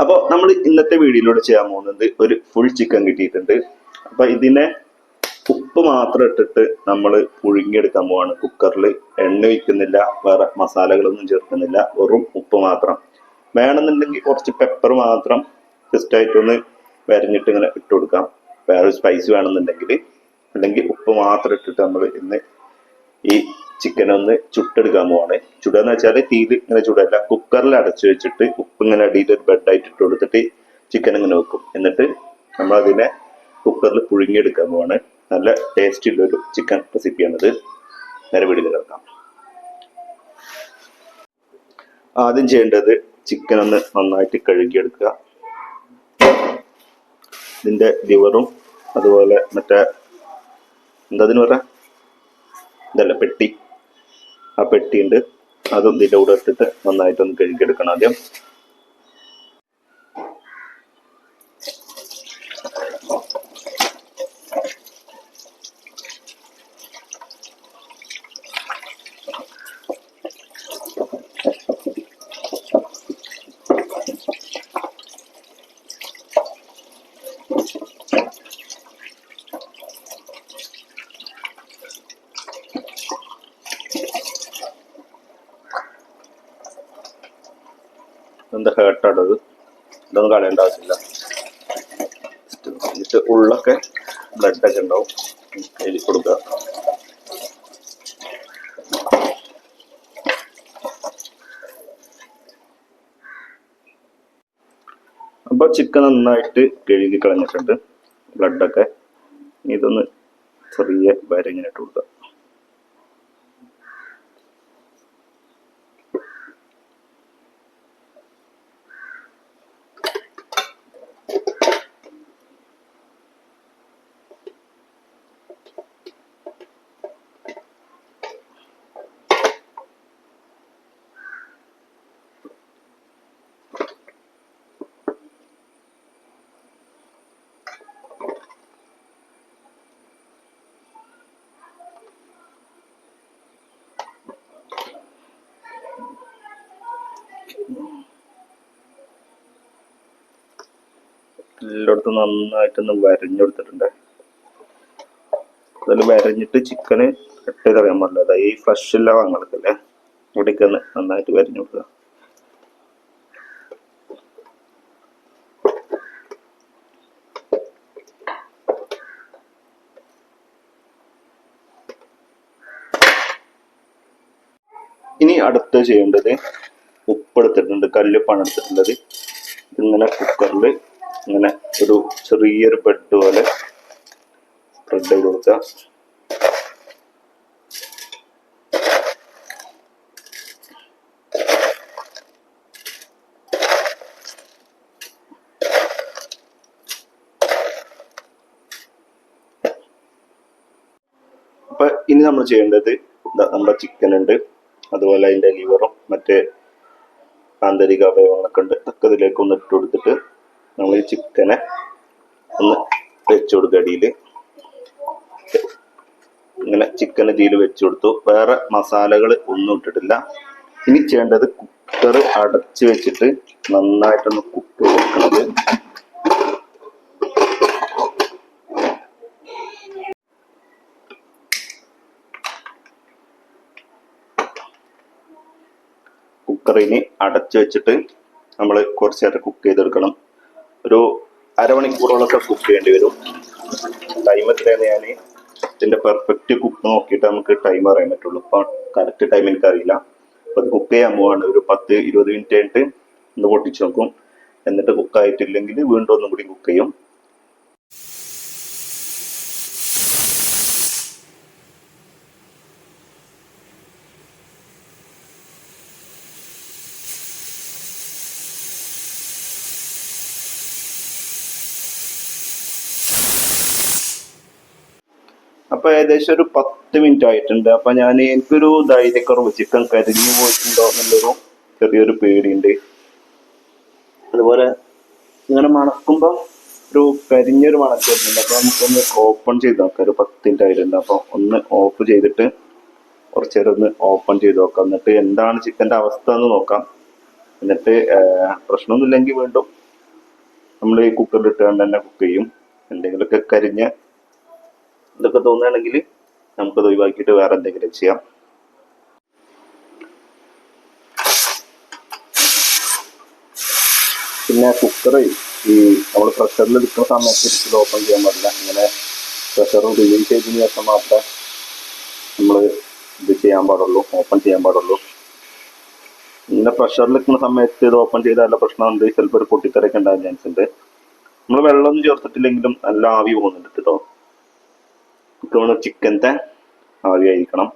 അപ്പോൾ നമ്മൾ ഇന്നത്തെ വീഡിയോയിലൂടെ ചെയ്യാൻ പോകുന്നത് ഒരു ഫുൾ ചിക്കൻ കിട്ടിയിട്ടുണ്ട്. അപ്പൊ ഇതിനെ ഉപ്പ് മാത്രം ഇട്ടിട്ട് നമ്മൾ പുഴുങ്ങിയെടുക്കാൻ പോവാണ്. കുക്കറിൽ എണ്ണ ഒഴിക്കുന്നില്ല, വേറെ മസാലകളൊന്നും ചേർക്കുന്നില്ല, വെറും ഉപ്പ് മാത്രം. വേണമെന്നുണ്ടെങ്കിൽ കുറച്ച് പെപ്പർ മാത്രം ജസ്റ്റ് ആയിട്ടൊന്ന് വരഞ്ഞിട്ട് ഇങ്ങനെ ഇട്ട് കൊടുക്കാം, വേറെ സ്പൈസ് വേണമെന്നുണ്ടെങ്കിൽ. അല്ലെങ്കിൽ ഉപ്പ് മാത്രം ഇട്ടിട്ട് നമ്മൾ ഇന്ന് ഈ ചിക്കൻ ഒന്ന് ചുട്ടെടുക്കാൻ പോവാണ്. ചുടാന്ന് വെച്ചാൽ തീയിൽ ഇങ്ങനെ ചുടല്ല, കുക്കറിൽ അടച്ചു വെച്ചിട്ട് ഉപ്പ് ഇങ്ങനെ അടിയിൽ ഒരു ബെഡായിട്ട് ഇട്ട് കൊടുത്തിട്ട് ചിക്കൻ ഇങ്ങനെ വെക്കും. എന്നിട്ട് നമ്മൾ അതിനെ കുക്കറിൽ പുഴുങ്ങിയെടുക്കാൻ പോവാണ്. നല്ല ടേസ്റ്റ് ഉള്ളൊരു ചിക്കൻ റെസിപ്പിയാണിത്. നേരെ വീട്ടിൽ കിടക്കാം. ആദ്യം ചെയ്യേണ്ടത് ചിക്കൻ ഒന്ന് നന്നായിട്ട് കഴുകിയെടുക്കുക. ഇതിന്റെ ലിവറും അതുപോലെ മറ്റേ എന്താതിന് പറയാ, ഇതല്ല പെട്ടി, ആ പെട്ടിയുണ്ട്, അതും ഇതിൻ്റെ കൂടെ ഇട്ടിട്ട് നന്നായിട്ടൊന്ന് കഴുകിയെടുക്കണം ആദ്യം. എന്താ ഹേർട്ടാണത്, ഇതൊന്നും കളയേണ്ട ആവശ്യമില്ല. എന്നിട്ട് ഉള്ളൊക്കെ ബ്ലഡൊക്കെ ഉണ്ടാവും, എഴുതി കൊടുക്കുക. അപ്പോൾ ചിക്കൻ നന്നായിട്ട് കഴുകി കളഞ്ഞിട്ടുണ്ട്, ബ്ലഡൊക്കെ. ഇതൊന്ന് ചെറിയ വരങ്ങനെ ഇട്ട് കൊടുക്കുക. എല്ലായിടത്തും നന്നായിട്ടൊന്ന് വരഞ്ഞെടുത്തിട്ടുണ്ട്. അതിൽ വരഞ്ഞിട്ട് ചിക്കന് കട്ട് ചെയ്തറിയാൻ പാടില്ല. അതായത് ഈ ഫ്ലഷ് എല്ലാം വാങ്ങലല്ലേ, ഇവിടേക്ക് ഒന്ന് നന്നായിട്ട് വരഞ്ഞു കൊടുക്കുക. ഇനി അടുത്ത് ചെയ്യേണ്ടത്, ഉപ്പെടുത്തിട്ടുണ്ട്, കല്ലുപ്പാണ് എടുത്തിട്ടുള്ളത്. ഇതിങ്ങനെ കുക്കറിൽ ഇങ്ങനെ ഒരു ചെറിയൊരു ബെഡ് പോലെ സ്പ്രെഡ് ചെയ്ത് കൊടുക്കുക. അപ്പൊ ഇനി നമ്മൾ ചെയ്യേണ്ടത്, നമ്മുടെ ചിക്കൻ ഉണ്ട്, അതുപോലെ അതിന്റെ ലിവറും മറ്റേ ആന്തരിക അവയവങ്ങളൊക്കെ ഉണ്ട്, ഒക്കെ ഇതിലേക്ക് ഒന്ന് ഇട്ട് കൊടുത്തിട്ട് നമ്മൾ ഈ ചിക്കനെ ഒന്ന് വെച്ചു കൊടുക്കുക അടിയിൽ. ഇങ്ങനെ ചിക്കൻ ഇതിൽ വെച്ചു കൊടുത്തു. വേറെ മസാലകൾ ഒന്നും ഇട്ടിട്ടില്ല. ഇനി ചെയ്യേണ്ടത്, കുക്കർ അടച്ചു വെച്ചിട്ട് നന്നായിട്ടൊന്ന് കുക്ക് കൊടുക്കുന്നത്. കുക്കറിന് അടച്ചു വെച്ചിട്ട് നമ്മൾ കുറച്ച് നേരം കുക്ക് ചെയ്തെടുക്കണം. ഒരു അരമണിക്കൂറോളൊക്കെ കുക്ക് ചെയ്യേണ്ടി വരും. ടൈം എത്രയാണ്, ഞാൻ ഇതിന്റെ പെർഫെക്റ്റ് കുക്ക് നോക്കിയിട്ട് നമുക്ക് ടൈം അറിയാൻ പറ്റുള്ളൂ. ഇപ്പൊ കറക്റ്റ് ടൈം എനിക്കറിയില്ല. അപ്പൊ അത് കുക്ക് ചെയ്യാൻ പോവാണ്. ഒരു 10-20 മിനിറ്റ് കഴിഞ്ഞിട്ട് ഒന്ന് പൊട്ടിച്ച് നോക്കും. എന്നിട്ട് കുക്കായിട്ടില്ലെങ്കിൽ വീണ്ടും ഒന്നും കൂടി കുക്ക് ചെയ്യും. അപ്പൊ ഏകദേശം ഒരു 10 മിനിറ്റ് ആയിട്ടുണ്ട്. അപ്പൊ എനിക്കൊരു ധൈര്യക്കുറവ്, ചിക്കൻ കരിഞ്ഞു പോയിട്ടുണ്ടോ എന്നുള്ളൊരു ചെറിയൊരു പേടിയുണ്ട്. അതുപോലെ ഇങ്ങനെ മണക്കുമ്പോ ഒരു കരിഞ്ഞൊരു മണക്ക് വരുന്നുണ്ട്. അപ്പൊ നമുക്കൊന്ന് ഓപ്പൺ ചെയ്ത് നോക്കാം. ഒരു 10 മിനിറ്റ് ആയിട്ടുണ്ട്. അപ്പൊ ഒന്ന് ഓഫ് ചെയ്തിട്ട് കുറച്ചു നേരം ഒന്ന് ഓപ്പൺ ചെയ്ത് നോക്കാം. എന്നിട്ട് എന്താണ് ചിക്കന്റെ അവസ്ഥ എന്ന് നോക്കാം. എന്നിട്ട് പ്രശ്നമൊന്നുമില്ലെങ്കിൽ വീണ്ടും നമ്മൾ ഈ കുക്കറിൽ ഇട്ടുകൊണ്ട് തന്നെ കുക്ക് ചെയ്യും. എന്തെങ്കിലുമൊക്കെ കരിഞ്ഞ ഇതൊക്കെ തോന്നുകയാണെങ്കിൽ നമുക്കത് ഒഴിവാക്കിയിട്ട് വേറെ എന്തെങ്കിലും ചെയ്യാം. പിന്നെ കുക്കർ ഈ നമ്മൾ പ്രഷറിൽ എടുക്കുന്ന സമയത്ത് ഇത് ഓപ്പൺ ചെയ്യാൻ പാടില്ല. ഇങ്ങനെ പ്രഷർ റിലീസ് ചെയ്തതിന് ശേഷം മാത്രമേ നമ്മൾ ഇത് ചെയ്യാൻ പാടുള്ളൂ, ഓപ്പൺ ചെയ്യാൻ പാടുള്ളൂ. ഇങ്ങനെ പ്രഷറിൽ നിൽക്കുന്ന സമയത്ത് ഇത് ഓപ്പൺ ചെയ്താൽ നല്ല പ്രശ്നമുണ്ട്, ചിലപ്പോൾ ഒരു പൊട്ടിത്തെറിയൊക്കെ ഉണ്ടാകാൻ ചാൻസ് ഉണ്ട്. നമ്മൾ വെള്ളമൊന്നും ചേർത്തിട്ടില്ലെങ്കിലും നല്ല ആവി പോകുന്നുണ്ട് കേട്ടോ. നമ്മൾ ചിക്കൻ്റെ ആവി ആയിരിക്കണം.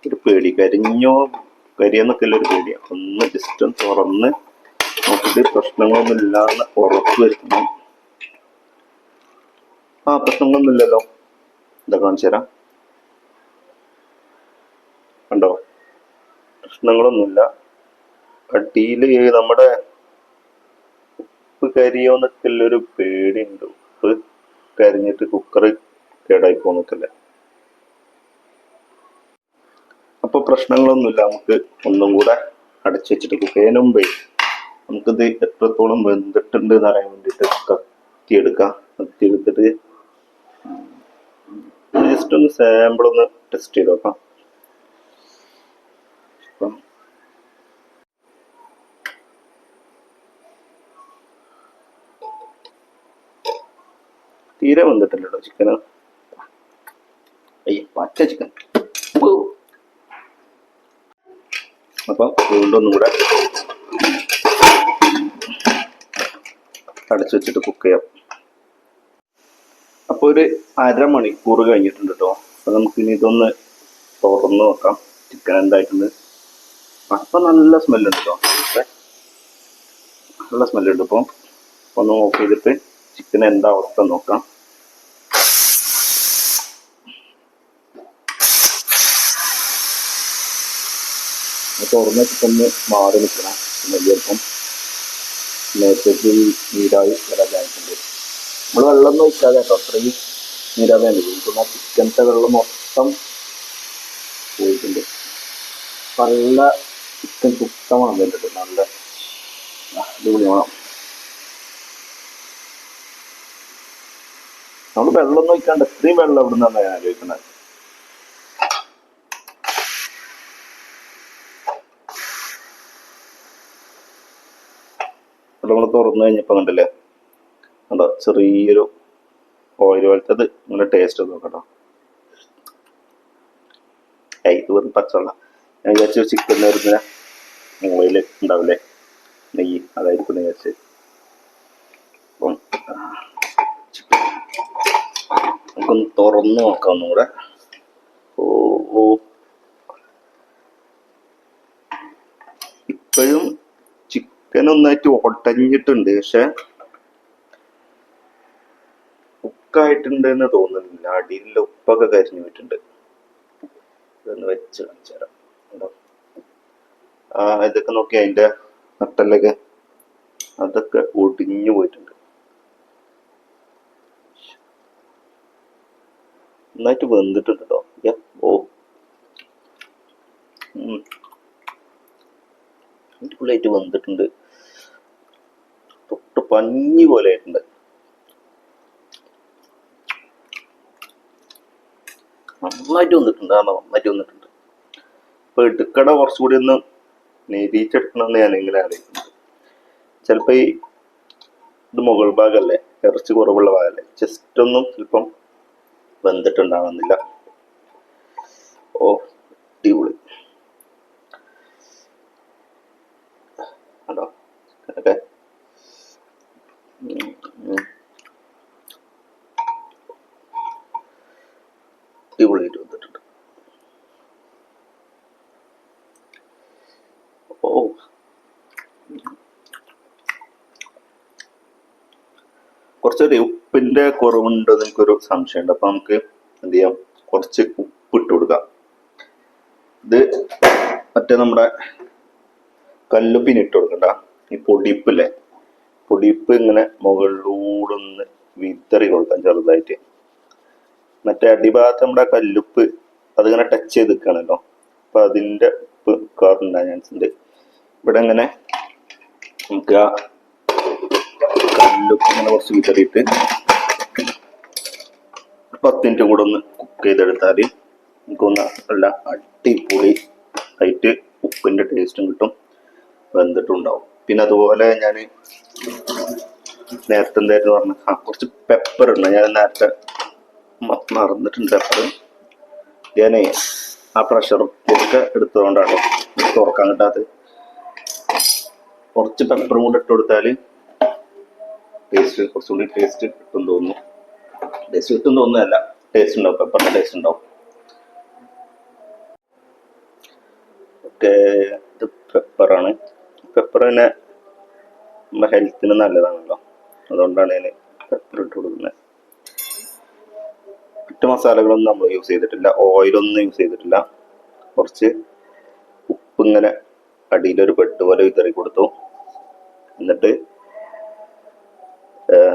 ഒരു പേടി, കരിയെന്നൊക്കെ ഒരു പേടിയാണ്. ഒന്ന് ജസ്റ്റ് ഒന്ന് തുറന്ന് നോക്കിയിട്ട് പ്രശ്നങ്ങളൊന്നും ഇല്ലാന്ന് ഉറപ്പ് വരുത്തണം. പ്രശ്നങ്ങളൊന്നും ഇല്ലല്ലോ. ഇതാ കാണിച്ചു തരാം, കണ്ടോ, പ്രശ്നങ്ങളൊന്നുമില്ല. അടിയിൽ നമ്മുടെ ഉപ്പ് കരിയോന്നൊക്കെ ഒരു പേടിയുണ്ട്. ഉപ്പ് കരിഞ്ഞിട്ട് കുക്കർ കേടായി പോന്നൊക്കെ. അപ്പൊ പ്രശ്നങ്ങളൊന്നുമില്ല. നമുക്ക് ഒന്നും കൂടെ അടച്ചു വെച്ചിട്ട് കുക്ക് ചെയ്യുന്നതിന് മുമ്പേ നമുക്കിത് എത്രത്തോളം വെന്തിട്ടുണ്ട് എന്ന് അറിയാൻ വേണ്ടിയിട്ട് കത്തിയെടുക്കാം. കത്തിയെടുത്തിട്ട് ജസ്റ്റ് ഒന്ന് സാമ്പിൾ ഒന്ന് ടെസ്റ്റ് ചെയ്ത് നോക്കാം. തീരെ വന്നിട്ടില്ലല്ലോ ചിക്കന്. പച്ച ചിക്കൻ. അപ്പൊ വീണ്ടും ഒന്നും കൂടെ അടച്ചു വെച്ചിട്ട് കുക്ക് ചെയ്യാം. അപ്പൊ ഒരു അരമണിക്കൂർ കഴിഞ്ഞിട്ടുണ്ട് കേട്ടോ. അപ്പൊ നമുക്ക് ഇനി ഇതൊന്ന് തുറന്ന് നോക്കാം ചിക്കൻ എന്തായിട്ടുണ്ട്. അപ്പൊ നല്ല സ്മെല്ലുണ്ട് കേട്ടോ, നല്ല സ്മെല്ലുണ്ട്. ഇപ്പം ഒന്ന് ഓഫ് ചെയ്തിട്ട് ചിക്കൻ എന്താ അവസ്ഥ നോക്കാം. തുറന്ന് ചിക്കന് മാറി നിൽക്കണം. ചിലപ്പം നേരത്തേക്ക് നീരായി വരാൻ ചാൻസ് ഉണ്ട്. നമ്മൾ വെള്ളമൊന്നും ഒഴിക്കാതെ കേട്ടോ, അത്രയും നീരാവേ പിന്നെ ചിക്കനത്തെ വെള്ളം മൊത്തം പോയിട്ടുണ്ട്. നല്ല ചിക്കൻ സുത്തമാണ് വേണ്ടത്, നല്ല അടിപൊളിയാണ്. നമ്മൾ വെള്ളമൊന്നും ഒഴിക്കാണ്ട് എത്രയും വെള്ളം എവിടെ നിന്നാണ് ഞാൻ ആലോചിക്കുന്നത്. നമ്മൾ തുറന്നു കഴിഞ്ഞപ്പോൾ കണ്ടില്ലേ, കണ്ടോ ചെറിയൊരു ഓയിൽ പോലത്തത്. ഇങ്ങനെ ടേസ്റ്റ് നോക്കട്ടോ. ഇത് വെറും പച്ചവെള്ളം. ഞാൻ വിചാരിച്ചു ചിക്കൻ വരുന്ന ഓയിൽ ഉണ്ടാവില്ലേ, നെയ്യ്, അതായിരിക്കും വിചാരിച്ച്. അപ്പം നമുക്കൊന്ന് തുറന്ന് നോക്കാം ഒന്നുകൂടെ. ഇപ്പോഴും ചിക്കൻ ഒന്നായിട്ട് ഒടഞ്ഞിട്ടുണ്ട്, പക്ഷെ ഉപ്പായിട്ടുണ്ട് എന്ന് തോന്നുന്നില്ല. അടിയിലെ ഉപ്പൊക്കെ കരിഞ്ഞു പോയിട്ടുണ്ട്. ഇതൊന്ന് വെച്ച് കാണിച്ചു തരാം. ഇതൊക്കെ നോക്കി, അതിന്റെ നട്ടലൊക്കെ അതൊക്കെ ഒടിഞ്ഞു പോയിട്ടുണ്ട്. നന്നായിട്ട് വെന്തിട്ടുണ്ട് കേട്ടോ. അടിപൊളിയായിട്ട് വെന്തിട്ടുണ്ട്. തൊട്ട് പഞ്ഞി പോലെ ആയിട്ടുണ്ട്. നന്നായിട്ട് വന്നിട്ടുണ്ട്. നന്നായിട്ട് വന്നിട്ടുണ്ട്. ഇപ്പൊ എടുക്കട കുറച്ചുകൂടി ഒന്ന് നെരീച്ചെടുക്കണമെന്ന് ഞാൻ എങ്ങനെ ആലോചിക്കുന്നത്. ചിലപ്പോ ഈ ഇത് മുകൾ ഭാഗമല്ലേ, ഇറച്ചി കുറവുള്ള ഭാഗമല്ലേ, ജസ്റ്റ് ഒന്നും ചിലപ്പം വെന്തിട്ടുണ്ടാവുന്നില്ല. അടിപൊളി കണ്ടോ ഒക്കെ. അടിപൊളിയായിട്ട് വന്നിട്ടുണ്ട്. കുറച്ചൊരു ഉപ്പിന്റെ കുറവുണ്ടെന്ന് എനിക്കൊരു സംശയമുണ്ട്. അപ്പൊ നമുക്ക് എന്ത് ചെയ്യാം, കുറച്ച് ഉപ്പ് ഇട്ട് കൊടുക്കാം. ഇത് മറ്റേ നമ്മുടെ കല്ലുപ്പിന് ഇട്ട് കൊടുക്കണ്ട, ഈ പൊടിയിപ്പില്ലേ, പൊടിയിപ്പ് ഇങ്ങനെ മുകളിലൂടെ ഒന്ന് വിതറി കൊടുക്കാം ചെറുതായിട്ട്. മറ്റേ അടിഭാഗത്ത് നമ്മുടെ കല്ലുപ്പ് അതിങ്ങനെ ടച്ച് ചെയ്ത് നിൽക്കുകയാണല്ലോ, അപ്പൊ അതിന്റെ ഉപ്പ് കാറുണ്ടാകാൻ ചാൻസ് ഉണ്ട്. ഇവിടെ ഇങ്ങനെ നമുക്ക് കല്ലുപ്പ് ഇങ്ങനെ കുറച്ച് വിതറിയിട്ട് 10 മിനിറ്റ് കൂടെ ഒന്ന് കുക്ക് ചെയ്തെടുത്താൽ നമുക്കൊന്ന് നല്ല അടിപൊളി ആയിട്ട് ഉപ്പിൻ്റെ ടേസ്റ്റും കിട്ടും, വെന്തിട്ടുണ്ടാവും. പിന്നെ അതുപോലെ ഞാൻ നേരത്തെ എന്തായിരുന്നു പറഞ്ഞ കുറച്ച് പെപ്പർ ഉണ്ട്. ഞാൻ നേരത്തെ മറന്നിട്ടുണ്ട് പെപ്പർ. ഞാനേ ആ പ്രഷർ ഒക്കെ എടുത്തുകൊണ്ടാണ് തുറക്കാൻ കിട്ടാത്തത്. കുറച്ച് പെപ്പറും കൂടെ ഇട്ട് കൊടുത്താൽ ടേസ്റ്റ് കുറച്ചുകൂടി ടേസ്റ്റ് കിട്ടും തോന്നുന്നു. ടേസ്റ്റ് കിട്ടും തോന്നുന്നതല്ല, ടേസ്റ്റ് ഉണ്ടാവും, പെപ്പറിൻ്റെ ടേസ്റ്റ് ഉണ്ടാവും. ഓക്കെ, ഇത് പെപ്പറാണ്. പെപ്പർ തന്നെ നമ്മുടെ ഹെൽത്തിന് നല്ലതാണല്ലോ, അതുകൊണ്ടാണ് ഞാൻ പെപ്പർ ഇട്ട് കൊടുക്കുന്നത്. മറ്റ് മസാലകളൊന്നും നമ്മൾ യൂസ് ചെയ്തിട്ടില്ല, ഓയിലൊന്നും യൂസ് ചെയ്തിട്ടില്ല. കുറച്ച് ഉപ്പ് ഇങ്ങനെ അടിയിലൊരു ബെഡ് പോലെ വിതറി കൊടുത്തു. എന്നിട്ട്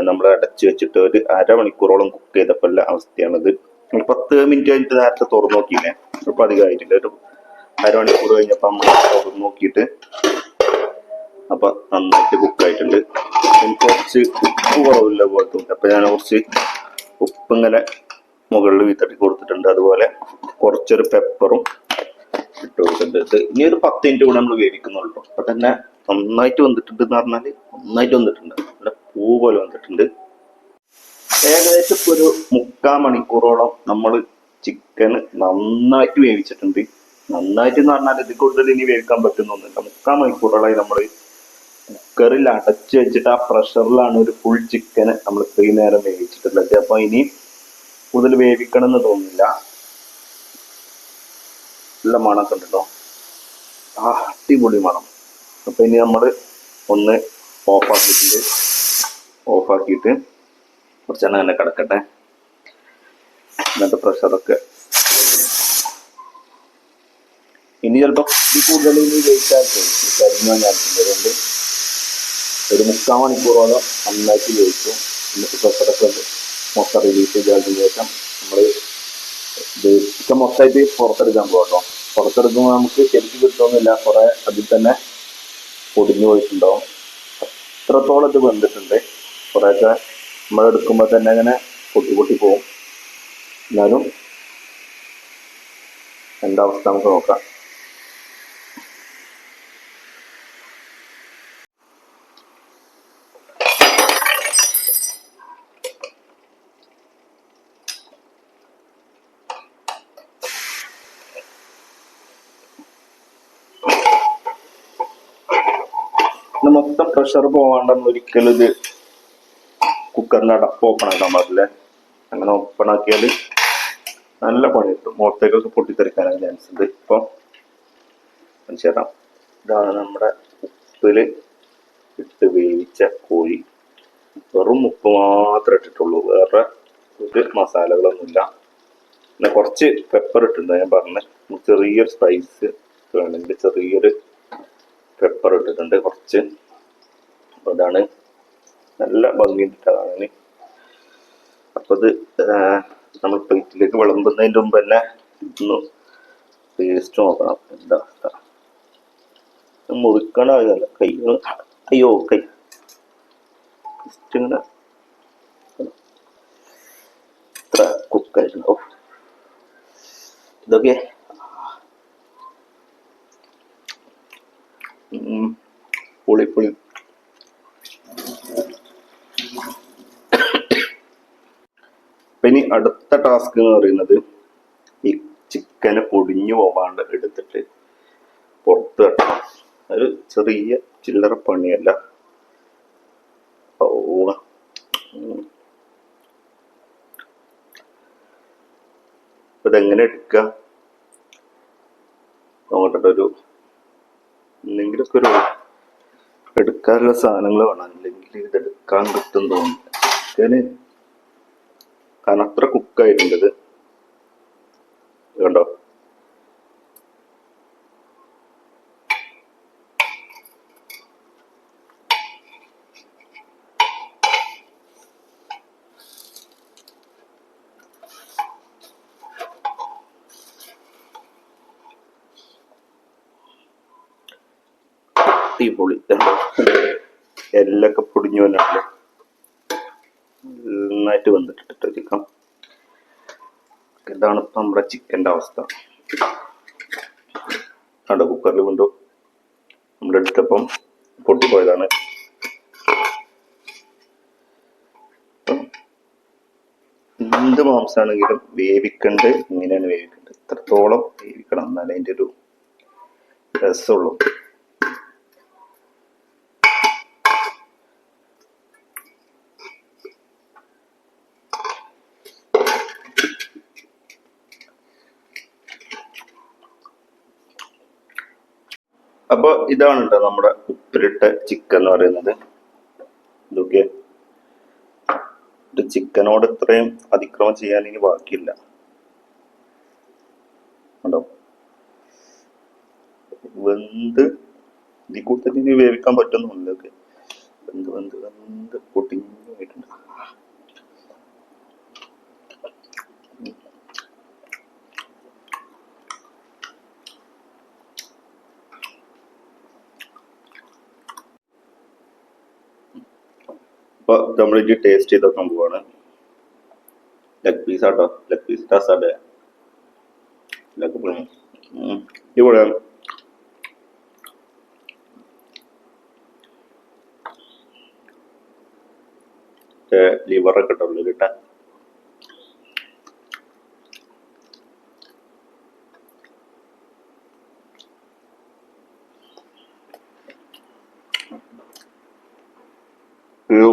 നമ്മൾ അടച്ചു വെച്ചിട്ട് ഒരു അരമണിക്കൂറോളം കുക്ക് ചെയ്തപ്പോൾ ഉള്ള അവസ്ഥയാണിത്. 10 മിനിറ്റ് കഴിഞ്ഞിട്ട് നേരത്തെ തുറന്നു നോക്കിയില്ലേ, ഇപ്പം അധികമായിട്ടില്ല, ഒരു അരമണിക്കൂർ കഴിഞ്ഞപ്പോൾ നമ്മൾ തുറന്നു നോക്കിയിട്ട് അപ്പം നന്നായിട്ട് കുക്കായിട്ടുണ്ട്. എനിക്ക് കുറച്ച് ഉപ്പ് കുറവില്ല പോലെ തോന്നി, അപ്പം ഞാൻ കുറച്ച് ഉപ്പ് ഇങ്ങനെ മുകളിൽ വിതറി കൊടുത്തിട്ടുണ്ട്. അതുപോലെ കുറച്ചൊരു പെപ്പറും ഇട്ട് കൊടുത്തിട്ടുണ്ട്. ഇനി ഒരു 10 മിനിറ്റ് കൂടെ നമ്മൾ വേവിക്കുന്നുള്ളൂ. അപ്പൊ തന്നെ നന്നായിട്ട് വന്നിട്ടുണ്ട് എന്ന് പറഞ്ഞാൽ നന്നായിട്ട് വന്നിട്ടുണ്ട്, നല്ല പൂ പോലെ വന്നിട്ടുണ്ട്. ഏകദേശം ഇപ്പൊ ഒരു 3/4 മണിക്കൂറോളം നമ്മൾ ചിക്കൻ നന്നായിട്ട് വേവിച്ചിട്ടുണ്ട്. നന്നായിട്ട് എന്ന് പറഞ്ഞാൽ ഇത് കൂടുതൽ ഇനി വേവിക്കാൻ പറ്റുന്നൊന്നുമില്ല. 3/4 മണിക്കൂറോളായി നമ്മൾ കുക്കറിൽ അടച്ചു വെച്ചിട്ട് ആ പ്രഷറിലാണ് ഒരു ഫുൾ ചിക്കൻ നമ്മൾ ഇത്രയും നേരം വേവിച്ചിട്ടുള്ളത്. അപ്പൊ ഇനി കൂടുതൽ വേവിക്കണം എന്ന് തോന്നുന്നില്ല. നല്ല മണമൊക്കെ ഉണ്ട് കേട്ടോ, അടിപൊളി മണം. അപ്പൊ ഇനി നമ്മൾ ഒന്ന് ഓഫാക്കിയിട്ട് കുറച്ചെണ്ണം തന്നെ കിടക്കട്ടെ. എന്നിട്ട് പ്രഷറൊക്കെ ഇനി ചിലപ്പോൾ ഇത് കൂടുതൽ ഇനി വേവിച്ചായിട്ട് കരിഞ്ഞ ഞാനുണ്ട്. ഒരു 3/4 മണിക്കൂറോളം നന്നായിട്ട് വേവിച്ചു. എന്നിട്ട് പ്രഷറൊക്കെ മൊത്തം റിലീസ് ചെയ്തതിന് ശേഷം നമ്മൾ ഇത് ചിക്കൻ മൊത്തമായിട്ട് പുറത്തെടുക്കാൻ പോകും കേട്ടോ. പുറത്തെടുക്കുമ്പോൾ നമുക്ക് ശരിക്കും കിട്ടുമെന്നില്ല, കുറെ അതിൽ തന്നെ പൊടിഞ്ഞു പോയിട്ടുണ്ടാവും. അത്രത്തോളം ഇത് വെന്തിട്ടുണ്ട്. കുറേയൊക്കെ നമ്മൾ എടുക്കുമ്പോൾ തന്നെ അങ്ങനെ പൊട്ടി പോകും. എന്നാലും എന്താ അവസ്ഥ നമുക്ക് നോക്കാം. മൊത്തം പ്രഷർ പോവാണ്ടെന്ന് ഒരിക്കലും ഇത് കുക്കറിന്റെ അടപ്പ് ഓപ്പൺ ആക്കാൻ പാടില്ല. അങ്ങനെ ഓപ്പൺ ആക്കിയാൽ നല്ല പണി കിട്ടും, മുഖത്തേക്കൊക്കെ പൊട്ടിത്തെറിക്കാനാണ് ചാൻസ് ഉണ്ട്. ഇപ്പം ചേട്ടാ, ഇതാണ് നമ്മുടെ ഉപ്പിൽ ഇട്ട് വേവിച്ച കോഴി. വെറും ഉപ്പ് മാത്രമേ ഇട്ടിട്ടുള്ളൂ, വേറെ ഒരു മസാലകളൊന്നുമില്ല. പിന്നെ കുറച്ച് പെപ്പർ ഇട്ടിട്ടുണ്ട്, ഞാൻ പറഞ്ഞ ചെറിയൊരു സ്പൈസ് വേണമെങ്കിൽ ചെറിയൊരു പെപ്പർ ഇട്ടിട്ടുണ്ട് കുറച്ച്. അപ്പോൾ അതാണ് നല്ല ഭംഗിയിട്ടാണ്. അപ്പോൾ ഇത് നമ്മൾ പ്ലേറ്റിലേക്ക് വിളമ്പുന്നതിൻ്റെ മുമ്പ് തന്നെ ഒന്ന് ടേസ്റ്റ് നോക്കണം. എന്താ അവസ്ഥ, മുറിക്കണമല്ല കൈ, അയ്യോ കൈ ജസ്റ്റ് ഇങ്ങനെ ഇത്ര കുക്കായിട്ടുണ്ട്. ഓ, ഇതൊക്കെ പൊളി. ഇനി അടുത്ത ടാസ്ക് എന്ന് പറയുന്നത് ഈ ചിക്കന് പൊടിഞ്ഞു പോവാണ്ട് എടുത്തിട്ട് പുറത്ത് വെക്കണം. ഒരു ചെറിയ ചില്ലറ പണിയല്ല. ഇതെങ്ങനെ എടുക്കുക നോക്കട്ടൊരു എന്തെങ്കിലുമൊക്കെ ഒരു എടുക്കാനുള്ള സാധനങ്ങൾ വേണം, അല്ലെങ്കിൽ ഇതെടുക്കാൻ കിട്ടും തോന്നുന്നു. കാരണം അത്ര കുക്കായിട്ടുണ്ട് ഇത്, കണ്ടോ. അടിപൊളി, എല്ലൊക്കെ പൊടിഞ്ഞു വന്നിട്ടുണ്ട്. നന്നായിട്ട് വെന്തിട്ടിട്ട് ചിക്കൻ. ഇതാണ് ഇപ്പം നമ്മുടെ ചിക്കൻ്റെ അവസ്ഥ. അവിടെ കുക്കറിൽ വീണ്ടും നമ്മുടെ എടുത്തപ്പം പൊട്ടിപ്പോയതാണ്. എന്ത് മാംസമാണെങ്കിലും വേവിക്കണ്ട് ഇങ്ങനെയാണ് വേവിക്കേണ്ടത്. ഇത്രത്തോളം വേവിക്കണം, എന്നാലേ അതിൻ്റെ ഒരു രസമുള്ളൂ. അപ്പൊ ഇതാണ് കേട്ടോ നമ്മുടെ ഉപ്പിലിട്ട ചിക്കൻ എന്ന് പറയുന്നത്. ഇതൊക്കെ ചിക്കനോട് ഇത്രയും അതിക്രമം ചെയ്യാൻ ഇനി ബാക്കിയില്ല കേട്ടോ. വെന്ത് ഇതിൽ കൂടുതൽ ഇനി വേവിക്കാൻ പറ്റുന്നില്ല. ഒക്കെ വെന്ത് വെന്ത് വെന്ത് പൊട്ടിഞ്ഞു പോയിട്ടുണ്ട്. അപ്പൊ നമ്മളിത് ടേസ്റ്റ് ചെയ്ത് നോക്കാൻ പോവാണ്. ലെഗ് പീസ് ആട്ടോ, ലെഗ് പീസ് രസാട്ടെ. ഇവിടെ ലിവറൊക്കെ ഇട്ടുള്ളൂ കിട്ടാൻ. ഒരു